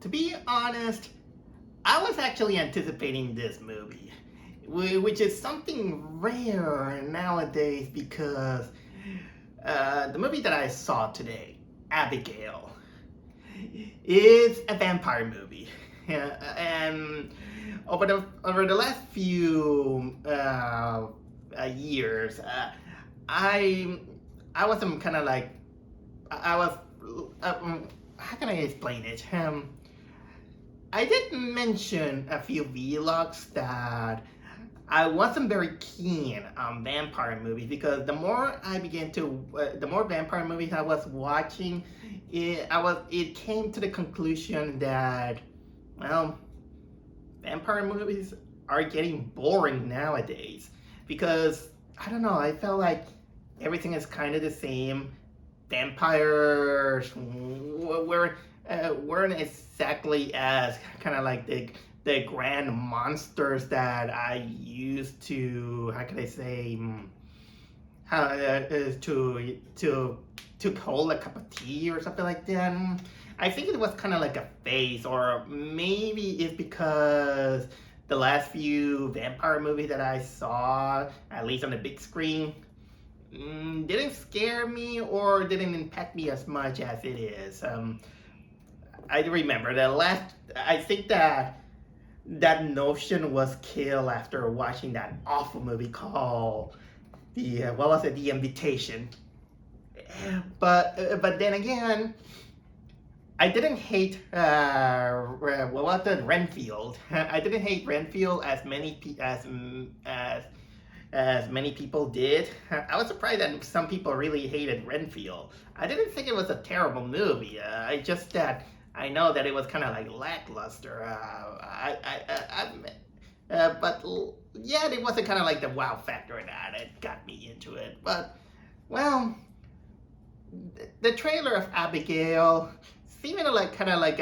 To be honest, I was actually anticipating this movie, which is something rare nowadays because the movie that I saw today, Abigail, is a vampire movie. And over the last few years, I I was kind of like I was how can I explain it? I did mention a few vlogs that I wasn't very keen on vampire movies because the more vampire movies I was watching, it came to the conclusion that, well, vampire movies are getting boring nowadays because I don't know. I felt like everything is kind of the same. Vampires weren't exactly as kind of like the grand monsters that I used to, how can I say, to hold a cup of tea or something like that. I think it was kind of like a phase, or maybe it's because the last few vampire movies that I saw, at least on the big screen, didn't scare me or didn't impact me as much as it is. I remember the last. I think that notion was killed after watching that awful movie called what was it? The Invitation. But then again, I didn't hate what was it? Renfield. I didn't hate Renfield as many people did. I was surprised that some people really hated Renfield. I didn't think it was a terrible movie. I just that I know that it was kind of like lackluster. But yeah, it wasn't kind of like the wow factor that it got me into it. But well, the trailer of Abigail seemed like kind of like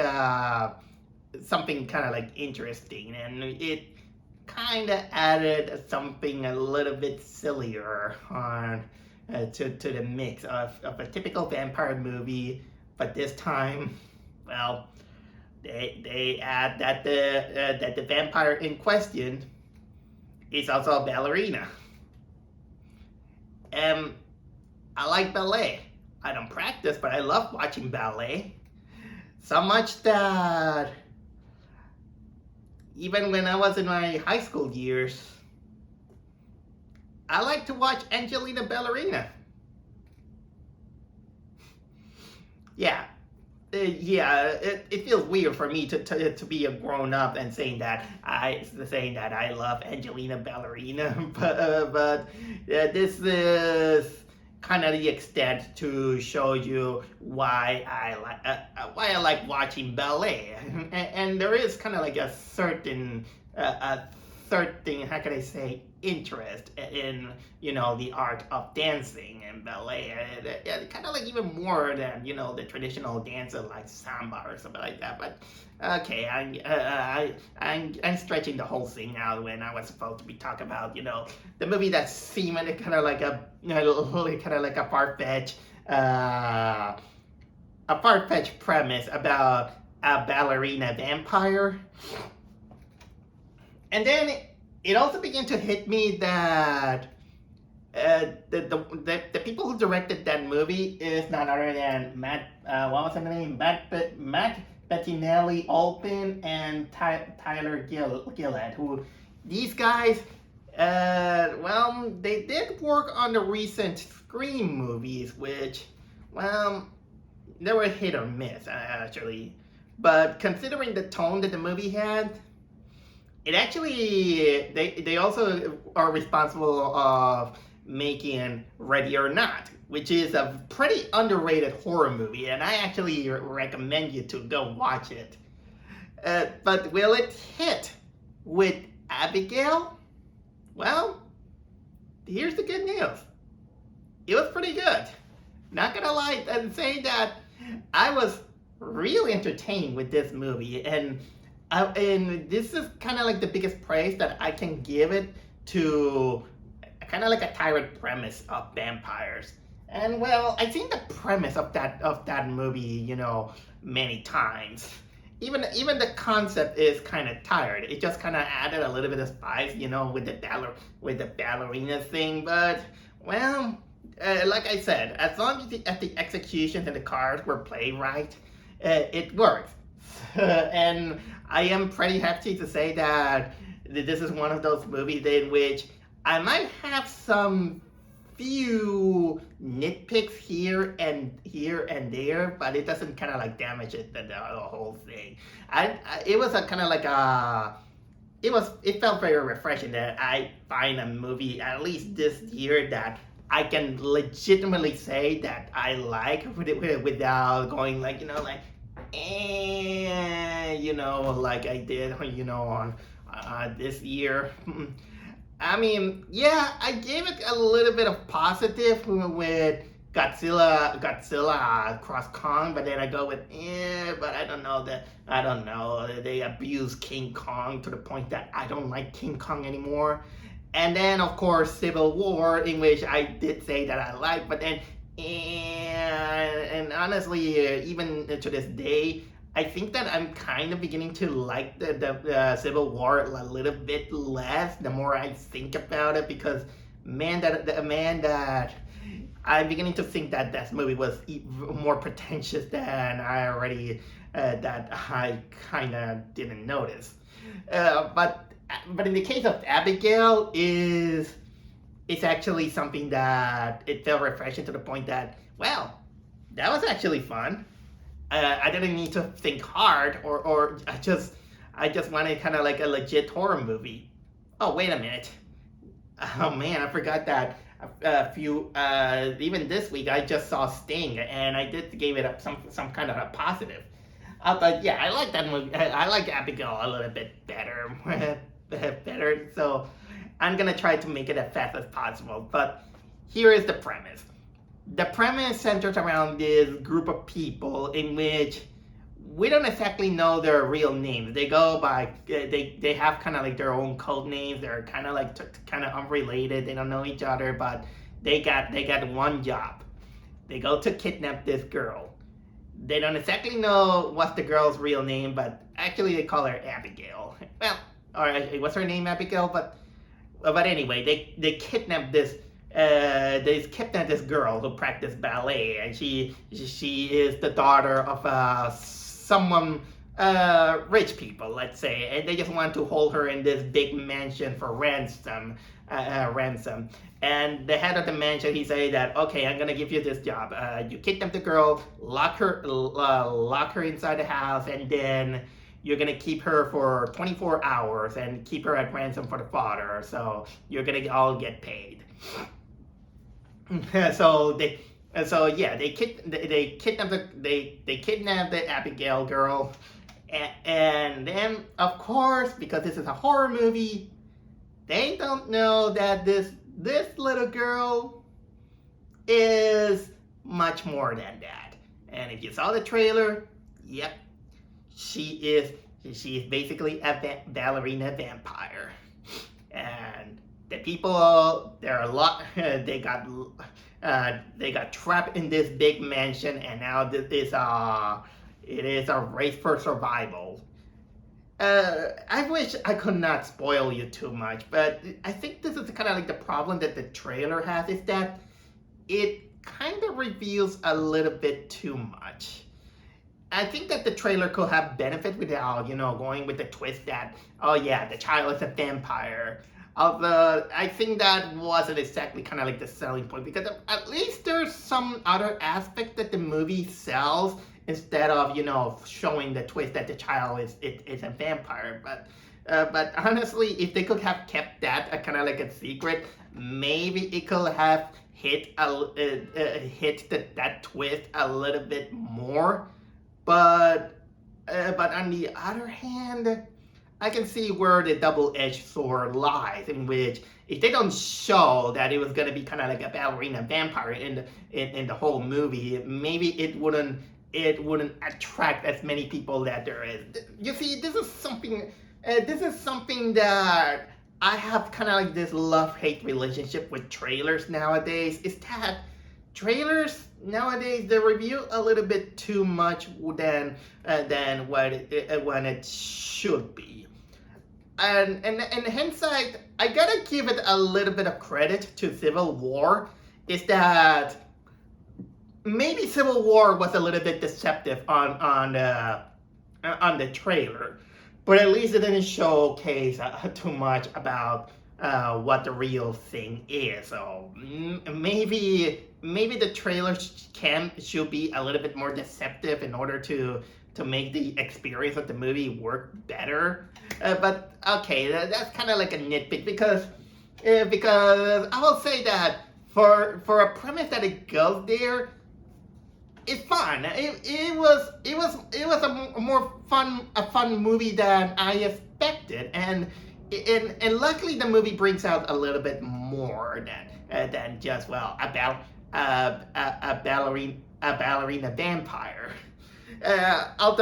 something kind of like interesting, and it kind of added something a little bit sillier on to the mix of a typical vampire movie, but this time, well, they add that the vampire in question is also a ballerina. And I like ballet. I don't practice, but I love watching ballet. So much that even when I was in my high school years, I like to watch Angelina Ballerina. Yeah, it feels weird for me to be a grown up and saying that I love Angelina Ballerina, but this is kind of the extent to show you why I like watching ballet, and there is kind of like a certain, how can I say, interest in the art of dancing and ballet, kind of like even more than the traditional dances like samba or something like that. But okay, I'm stretching the whole thing out when I was supposed to be talking about the movie that seemed kind of like a far-fetched premise about a ballerina vampire. And then it also began to hit me that the people who directed that movie is none other than what was his name? Matt Bettinelli Alpin and Tyler Gillett. Who these guys? Well, they did work on the recent Scream movies, which, well, they were hit or miss actually. But considering the tone that the movie had, it actually they also are responsible of making Ready or Not, which is a pretty underrated horror movie, and I actually recommend you to go watch it. But will it hit with Abigail? Well, here's the good news. It was pretty good. Not gonna lie and say that I was really entertained with this movie, and this is kind of like the biggest praise that I can give it to kind of like a tyrant premise of vampires. And well, I've seen the premise of that movie, many times. even the concept is kind of tired. It just kind of added a little bit of spice, with the ballerina thing. But well, like I said, as long as the executions and the cards were played right, it works. And I am pretty happy to say that this is one of those movies in which I might have some few nitpicks here and there, but it doesn't kind of like damage the whole thing. It was a kind of like a it felt very refreshing that I find a movie at least this year that I can legitimately say that I like without going like like I did on this year. I mean, yeah, I gave it a little bit of positive with Godzilla cross Kong, but then I go with but I don't know. They abuse King Kong to the point that I don't like King Kong anymore. And then of course Civil War, in which I did say that I like, but then and honestly, even to this day, I think that I'm kind of beginning to like the Civil War a little bit less the more I think about it, because that I'm beginning to think that this movie was more pretentious than I already that I kind of didn't notice. But in the case of Abigail, it's actually something that it felt refreshing to the point that, well, that was actually fun. I didn't need to think hard, or I just wanted kind of like a legit horror movie. Oh, wait a minute. Oh man, I forgot that even this week I just saw Sting, and I did give it some kind of a positive. But yeah, I like that movie. I like Abigail a little bit better, better. So I'm gonna try to make it as fast as possible. But here is the premise. The premise centers around this group of people in which we don't exactly know their real names. They go by they have kind of like their own code names. They're kind of like kind of unrelated. They don't know each other, but they got one job. They go to kidnap this girl. They don't exactly know what's the girl's real name, but actually they call her Abigail. Well, or what's her name, Abigail? But anyway, they kidnap this. They kidnapped this girl who practiced ballet, and she is the daughter of someone rich people, let's say, and they just want to hold her in this big mansion for ransom. And the head of the mansion, he say that, okay, I'm gonna give you this job. You kidnap the girl, lock her inside the house, and then you're gonna keep her for 24 hours and keep her at ransom for the father. So you're gonna all get paid. So they kidnap the Abigail girl, and then of course, because this is a horror movie, they don't know that this little girl is much more than that. And if you saw the trailer, yep, she is basically a ballerina vampire. And the people, there are a lot. They got trapped in this big mansion, and now it is a race for survival. I wish I could not spoil you too much, but I think this is kind of like the problem that the trailer has, is that it kind of reveals a little bit too much. I think that the trailer could have benefit without, going with the twist that, oh yeah, the child is a vampire. Although I think that wasn't exactly kind of like the selling point, because at least there's some other aspect that the movie sells instead of showing the twist that the child is a vampire. But honestly, if they could have kept that kind of like a secret, maybe it could have hit that twist a little bit more. But on the other hand, I can see where the double-edged sword lies, in which if they don't show that it was gonna be kind of like a ballerina vampire in the whole movie, maybe it wouldn't attract as many people that there is. You see, this is something that I have kind of like this love-hate relationship with trailers nowadays. Is that trailers nowadays they reveal a little bit too much than when it should be. And in hindsight, I gotta give it a little bit of credit to Civil War. Is that maybe Civil War was a little bit deceptive on the trailer, but at least it didn't showcase too much about what the real thing is. So maybe the trailer should be a little bit more deceptive in order to make the experience of the movie work better. But okay, that's kind of like a nitpick because I will say that for a premise that it goes there, it's fun. It was a fun movie than I expected, and luckily the movie brings out a little bit more than just a ballerina vampire. I'm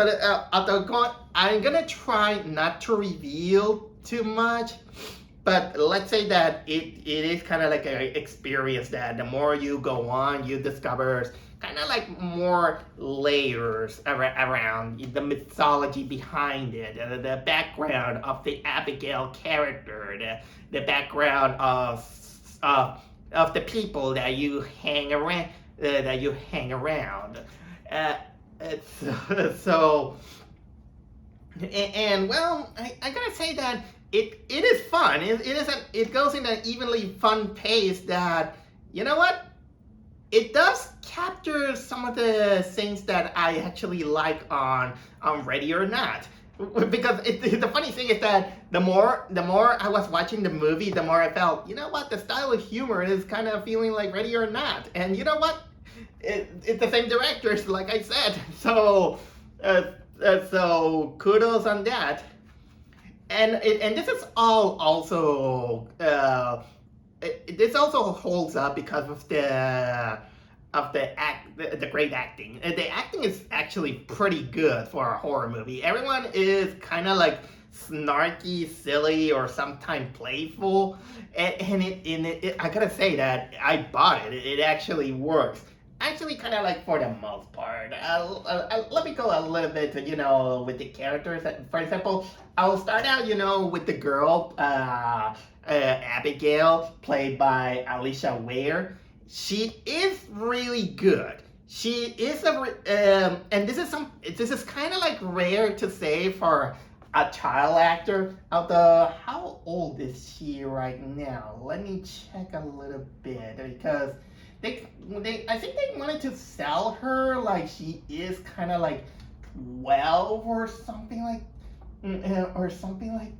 gonna try not to reveal too much, but let's say that it is kind of like an experience that the more you go on, you discover kind of like more layers around the mythology behind it, the background of the Abigail character, the background of the people that you hang around. So and well, I gotta say that it is fun. It goes in an evenly fun pace that, you know what, it does capture some of the things that I actually like on Ready or Not. Because the funny thing is that the more I was watching the movie, the more I felt, you know what, the style of humor is kind of feeling like Ready or Not. And you know what, it's the same directors, like I said. So so kudos on that. And this is all also this also holds up because of the great acting. The acting is actually pretty good for a horror movie. Everyone is kind of like snarky, silly, or sometimes playful, and it I gotta say that I bought it. It actually works. Actually, kind of like for the most part. Let me go a little bit, with the characters. For example, I'll start out, with the girl, Abigail, played by Alicia Ware. She is really good. She is and this is kind of like rare to say for a child actor. Although, how old is she right now? Let me check a little bit because I think they wanted to sell her like she is kind of like 12 or something like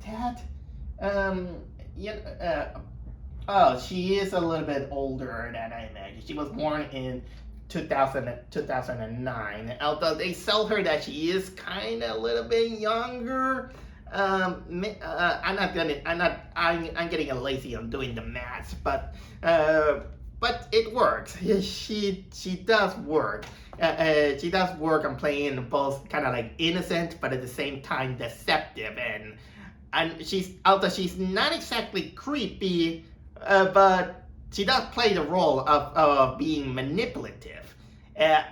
that. Oh, she is a little bit older than I imagined. She was born in 2009. Although they sell her that she is kind of a little bit younger. I'm getting lazy on doing the math, but it works. She does work. She does work on playing both kind of like innocent, but at the same time deceptive, and although she's not exactly creepy, but she does play the role of being manipulative, and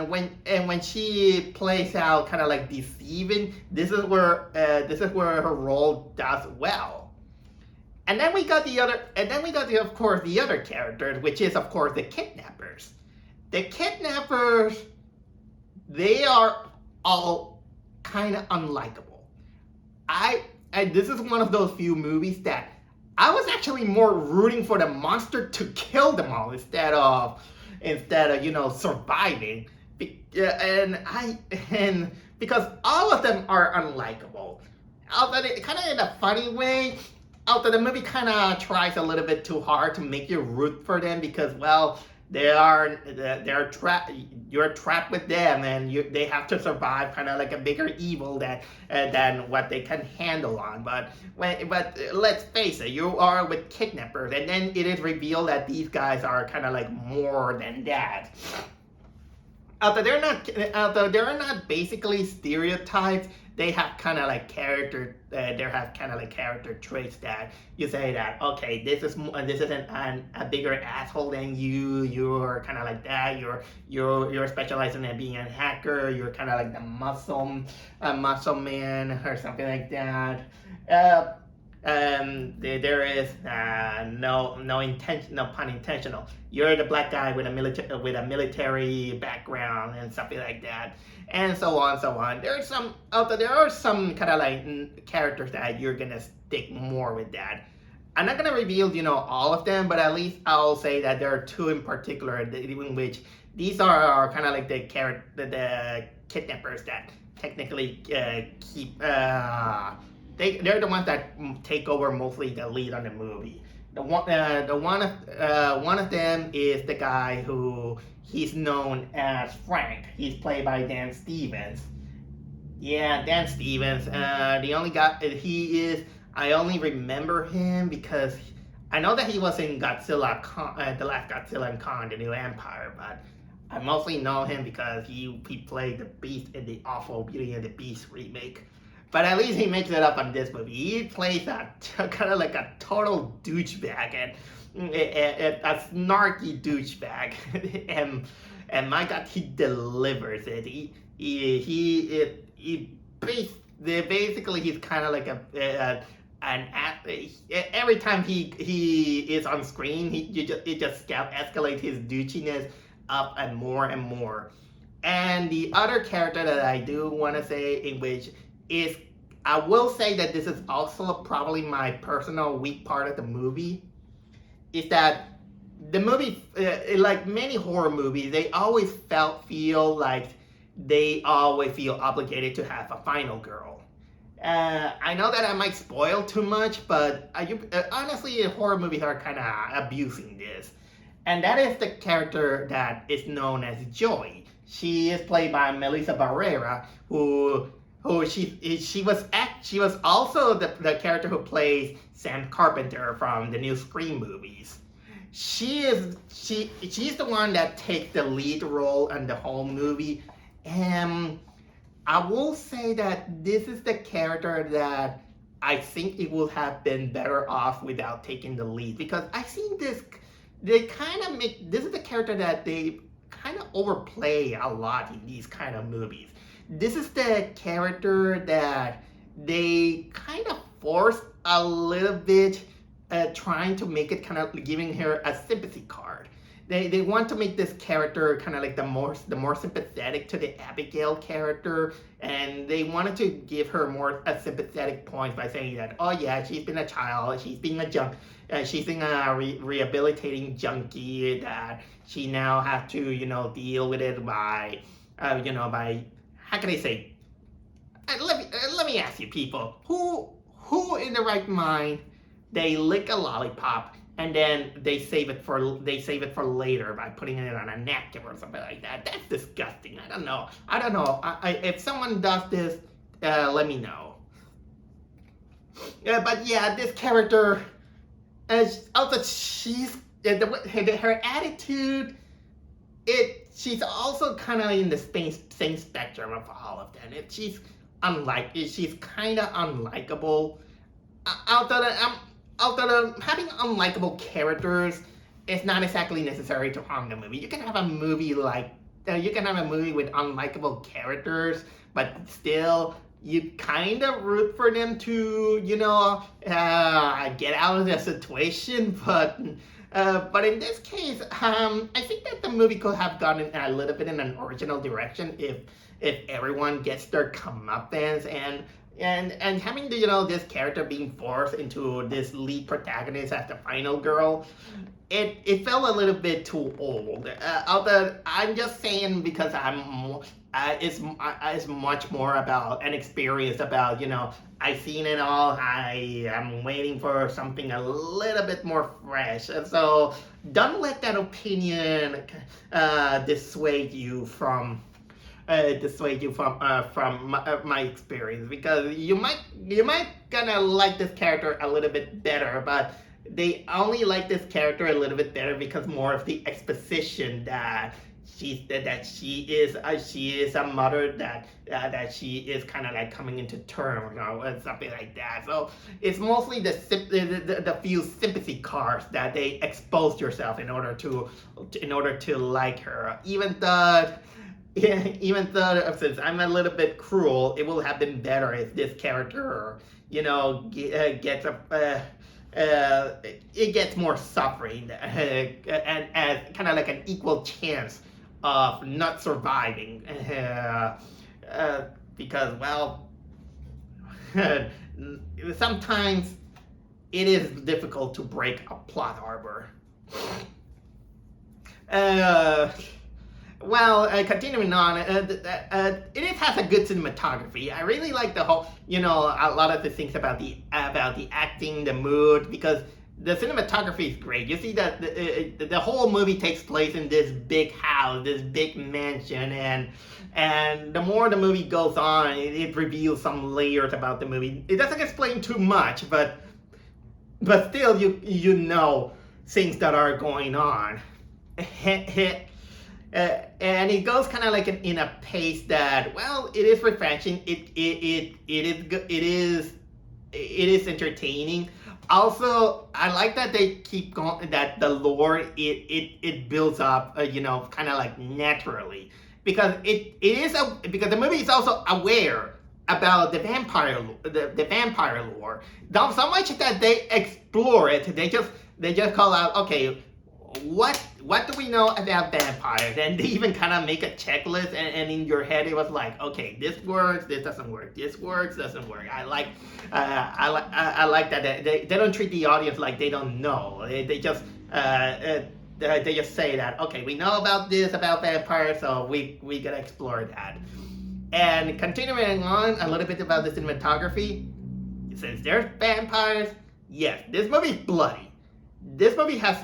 when she plays out kind of like deceiving, this is where her role does well. And then we got the of course the other characters, which is of course the kidnappers. The kidnappers, they are all kind of unlikable. This is one of those few movies that I was actually more rooting for the monster to kill them all instead of surviving. And because all of them are unlikable. Although kind of in a funny way. Although the movie kind of tries a little bit too hard to make you root for them because, well, they're trapped. You're trapped with them, and they have to survive kind of like a bigger evil than what they can handle on. But let's face it, you are with kidnappers, and then it is revealed that these guys are kind of like more than that. although they're not basically stereotypes, they have kind of like character they have kind of like character traits that you say that, okay, this is a bigger asshole than you're kind of like that, you're specializing in being a hacker, you're kind of like the muscle man or something like that. uh, there is no pun intentional. You're the black guy with a military background and something like that, and so on, so on. There are some kind of like characters that you're gonna stick more with that. I'm not gonna reveal all of them, but at least I'll say that there are two in particular in which these are kind of like the kidnappers that technically keep they're the ones that take over mostly the lead on the movie. One of them is the guy who he's known as Frank. He's played by Dan Stevens. Yeah, Dan Stevens. The only guy he is. I only remember him because I know that he was in the last Godzilla and Kong, the New Empire, but I mostly know him because he played the Beast in the awful Beauty and the Beast remake. But at least he makes it up on this movie. He plays kind of like a total douchebag and a snarky douchebag, and my God, he delivers it. Basically he's kind of like every time he is on screen, it just escalates his douchiness up and more and more. And the other character that I do want to say, in which is, I will say that this is also probably my personal weak part of the movie, is that the movie, like many horror movies, they always feel like they always feel obligated to have a final girl. I know that I might spoil too much, but honestly, horror movies are kind of abusing this. And that is the character that is known as Joy. She is played by Melissa Barrera, who she was also the character who plays Sam Carpenter from the new Scream movies. She's the one that takes the lead role in the whole movie, and I will say that this is the character that I think it would have been better off without taking the lead, because I think this is the character that they kind of overplay a lot in these kind of movies. This is the character that they kind of force a little bit, trying to make it kind of giving her a sympathy card. They want to make this character kind of like the more sympathetic to the Abigail character, and they wanted to give her more a sympathetic point by saying that, oh yeah, she's been a child, she's been a rehabilitating junkie, that she now has to deal with it by how can I say? Let me ask you, people, who in the right mind, they lick a lollipop and then they save it for later by putting it on a napkin or something like that? That's disgusting. I don't know. If someone does this, let me know. But yeah, this character, also her attitude, she's also kind of in the same spectrum of all of them. She's kind of unlikable. Although having unlikable characters is not exactly necessary to harm the movie. You can have a movie with unlikable characters, but still you kind of root for them to get out of the situation. But in this case, I think that the movie could have gone in a little bit in an original direction if everyone gets their comeuppance, and having this character being forced into this lead protagonist as the final girl, it felt a little bit too old. Although I'm just saying because it's much more about an experience, about I've seen it all. I am waiting for something a little bit more fresh. So don't let that opinion dissuade you from my experience, because you might gonna like this character a little bit better, but they only like this character a little bit better because more of the exposition that she is a mother that she is kind of like coming into terms, or something like that. So it's mostly the few sympathy cards that they expose yourself in order to like her. Even though since I'm a little bit cruel, it will have been better if this character, gets it gets more suffering, and kind of like an equal chance of not surviving, because, well, sometimes it is difficult to break a plot arbor. Continuing on, it has a good cinematography. I really like the whole, a lot of the things about the acting, the mood, because the cinematography is great. You see that the whole movie takes place in this big house, this big mansion, and the more the movie goes on, it reveals some layers about the movie. It doesn't explain too much, but still, you know things that are going on. And it goes kind of like in a pace that, well, it is refreshing. It is entertaining. Also, I like that they keep going, that the lore it builds up, kind of like naturally, because because the movie is also aware about the vampire lore. Not so much that they explore it. They just call out, okay, what do we know about vampires? And they even kind of make a checklist, and in your head it was like, okay, this works, this doesn't work, this works, doesn't work. I like that they don't treat the audience like they don't know. They just say that, okay, we know about this about vampires, so we gotta explore that. And continuing on a little bit about the cinematography, since there's vampires, yes, this movie's bloody. This movie has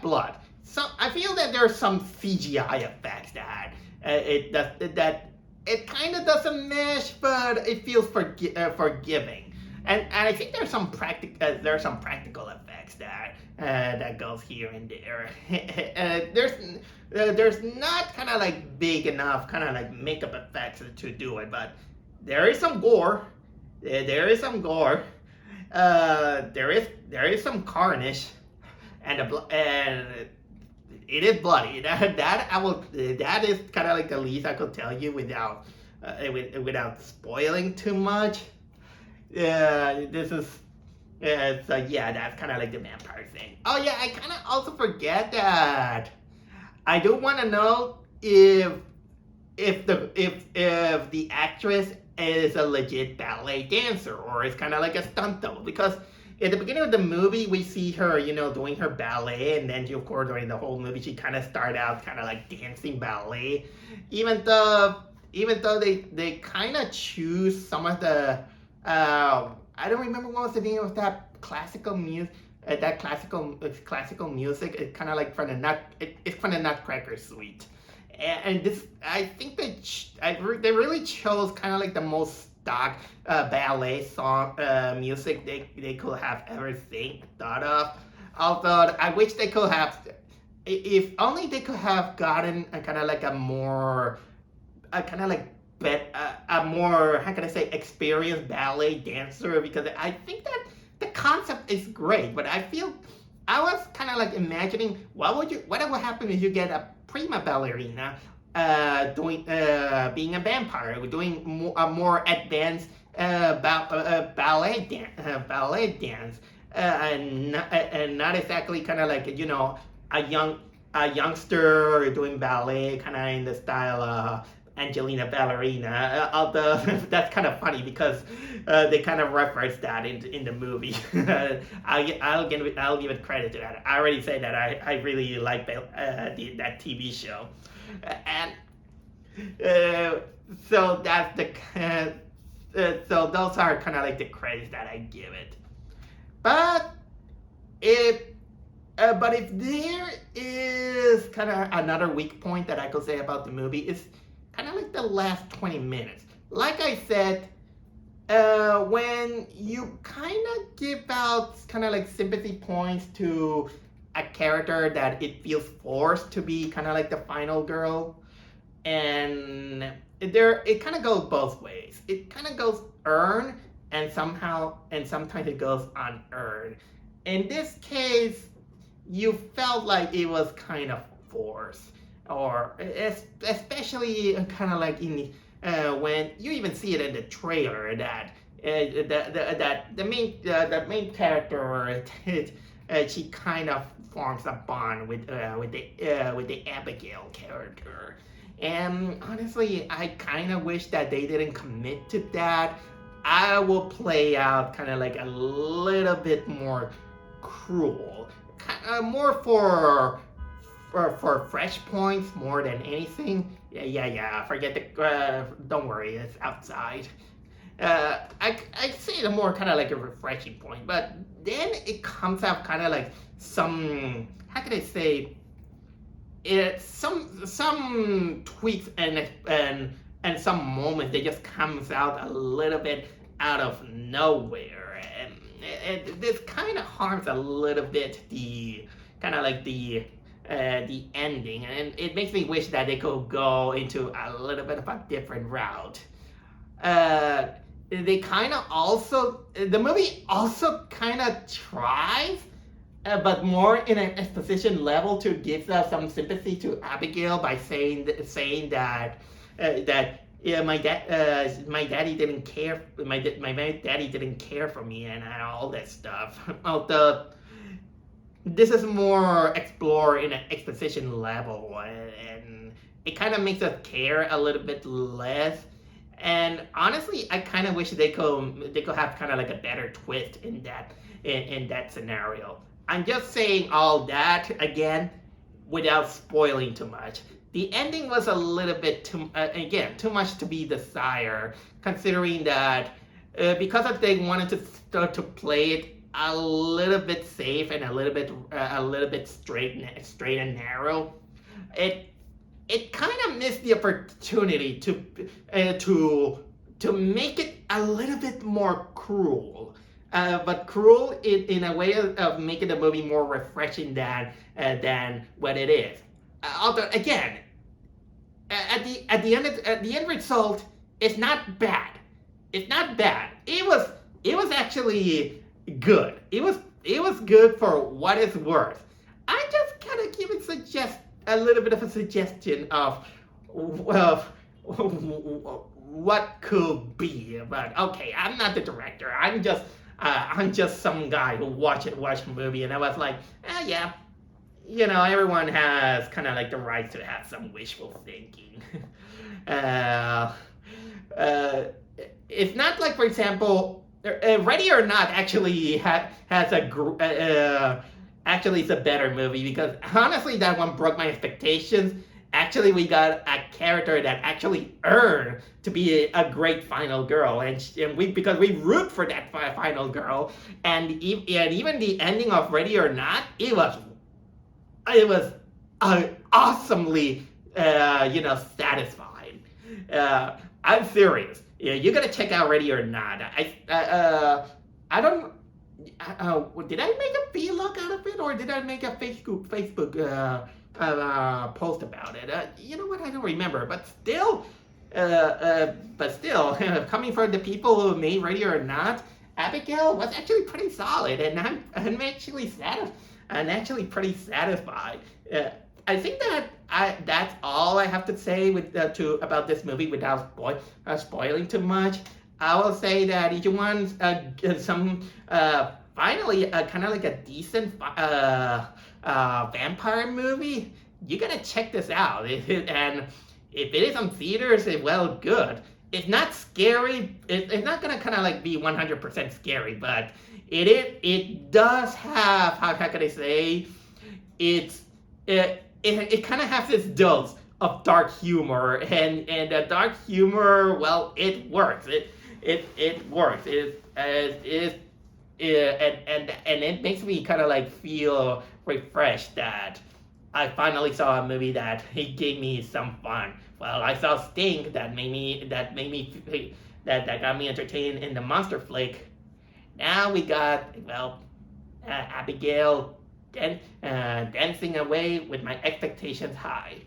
blood. So I feel that there are some CGI effects that it kind of doesn't mesh, but it feels forgiving. And I think there's some practical effects that goes here and there. There's not kind of like big enough kind of like makeup effects to do it, but there is some gore. There is some gore. There is some carnage, and it is bloody. That is kind of like the least I could tell you without spoiling too much. This is so yeah, that's kind of like the vampire thing. Oh yeah, I kind of also forget that I do want to know if the actress is a legit ballet dancer, or it's kind of like a stunt double, because at the beginning of the movie we see her doing her ballet, and then of course during the whole movie she kind of started out kind of like dancing ballet, even though they kind of choose some of the I don't remember what was the name of that classical music. Classical music. It's kind of like from the Nutcracker Suite. And this, I think they really chose kind of like the most stock ballet song music they could have ever thought of. Although I wish they could have, if only they could have gotten a kind of like a more how can I say, experienced ballet dancer, because I think that the concept is great, but I was kind of like imagining what would happen if you get a prima ballerina being a vampire, doing a more advanced ballet dance, and not exactly kind of like a youngster doing ballet kind of in the style of Angelina Ballerina, although that's kind of funny because they kind of reference that in the movie. I'll give it credit to that. I already said that I really like that TV show, and so that's so those are kind of like the credits that I give it. But if there is kind of another weak point that I could say about the movie, is kind of like the last 20 minutes. Like I said, when you kind of give out kind of like sympathy points to a character that it feels forced to be kind of like the final girl, and it kind of goes both ways. It kind of goes earned, and sometimes it goes unearned. In this case, you felt like it was kind of forced, or especially kind of like in when you even see it in the trailer that the main character she kind of forms a bond with the Abigail character. And honestly, I kind of wish that they didn't commit to that. I will play out kind of like a little bit more cruel, more for fresh points more than anything. Yeah. Forget the. Don't worry, it's outside. I say the more kind of like a refreshing point, but then it comes out kind of like some. How can I say? It's some tweaks and some moments that just comes out a little bit out of nowhere, and this kind of harms a little bit the kind of like the ending, and it makes me wish that they could go into a little bit of a different route. They kind of also the movie also kind of tries but more in an exposition level to give some sympathy to Abigail by saying that yeah, my daddy didn't care, my daddy didn't care for me and all that stuff. Although this is more explored in an exposition level, and it kind of makes us care a little bit less. And honestly, I kind of wish they could have kind of like a better twist in that scenario. I'm just saying all that again without spoiling too much. The ending was a little bit too much to be desired, considering that because they wanted to start to play it a little bit safe and a little bit straight and narrow. It kind of missed the opportunity to make it a little bit more cruel. But cruel in a way of making the movie more refreshing than what it is. Although again, at the end result, it's not bad. It's not bad. It was actually good. It was good for what it's worth. I just kind of give it a little bit of a suggestion of what could be. But okay, I'm not the director. I'm just some guy who watched a movie, and I was like, yeah, everyone has kind of like the right to have some wishful thinking. It's not like, for example, Ready or Not actually has actually it's a better movie, because honestly that one broke my expectations. Actually, we got a character that actually earned to be a great final girl, because we root for that final girl, and even the ending of Ready or Not, it was awesomely satisfying. I'm serious. Yeah, you gotta check out Ready or Not. I don't. Did I make a vlog out of it, or did I make a Facebook post about it? You know what? I don't remember. But still, coming from the people who made Ready or Not, Abigail was actually pretty solid, and I'm actually pretty satisfied. I think that that's all I have to say about this movie without spoiling too much. I will say that if you want some finally kind of like a decent vampire movie, you gotta check this out. And if it is on theaters, well, good. It's not scary. It's not gonna kind of like be 100% scary, but it does have, how can I say, it kind of has this dose of dark humor, and the dark humor, well, it works. It works. And it makes me kind of like feel refreshed that I finally saw a movie that gave me some fun. Well, I saw Sting that got me entertained in the monster flick. Now we got, well, Abigail dancing away with my expectations high.